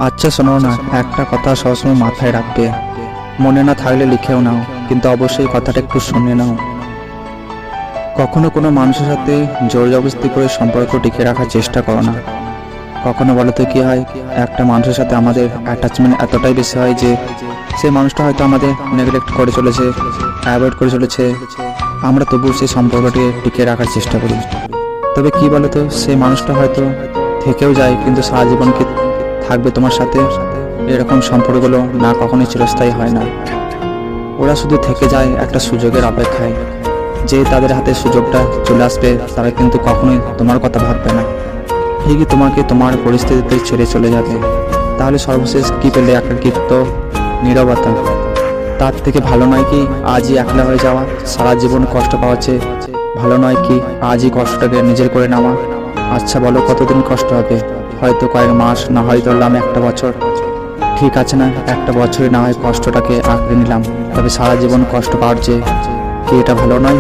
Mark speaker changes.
Speaker 1: আচ্ছা শোনো না, একটা কথা সবসময় মাথায় রাখবে। মনে না থাকলে লিখেও নাও, কিন্তু অবশ্যই কথাটা একটু শুনে নাও। কখনো কোনো মানুষের সাথে জোর জবরদস্তি করে সম্পর্ক টিকে রাখার চেষ্টা করো না। কখনো বলো তো কি হয়, একটা মানুষের সাথে আমাদের অ্যাটাচমেন্ট এতটাই বেশি হয় যে সেই মানুষটা হয়তো আমাদের নেগলেক্ট করে চলেছে, অ্যাভয়েড করে চলেছে, আমরা তবুও সেই সম্পর্কটিকে টিকে রাখার চেষ্টা করি। তবে কি বলো তো, সেই মানুষটা হয়তো থেকেও যায়, কিন্তু সারা জীবন কি থাকবে তোমার সাথে? এরকম সম্পর্কগুলো না কখনোই চিরস্থায়ী হয় না। ওরা শুধু থেকে যায় একটা সুযোগের অপেক্ষায়। যে তাদের হাতে সুযোগটা চলে আসবে, তারা কিন্তু কখনোই তোমার কথা ভাববে না, ঠিকই তোমাকে তোমার পরিস্থিতিতে ছেড়ে চলে যাবে। তাহলে সর্বশেষ কি পেলে? একাকিত্ব, নীরবতা। তার থেকে ভালো নয় কি আজই একলা হয়ে যাওয়া? সারা জীবন কষ্ট পাওয়ার চেয়ে ভালো নয় কি আজই কষ্টটাকে নিজের করে নেওয়া? আচ্ছা বলো, কতদিন কষ্ট হবে? হয়তো কয়েক মাস, না হয়তো একটা বছর। ঠিক আছে না, একটা বছরে না হয় কষ্টটাকে আঁকড়ে নিলাম, তবে সারা জীবন কষ্ট পাওয়ার চেয়ে কি এটা ভালো নয়?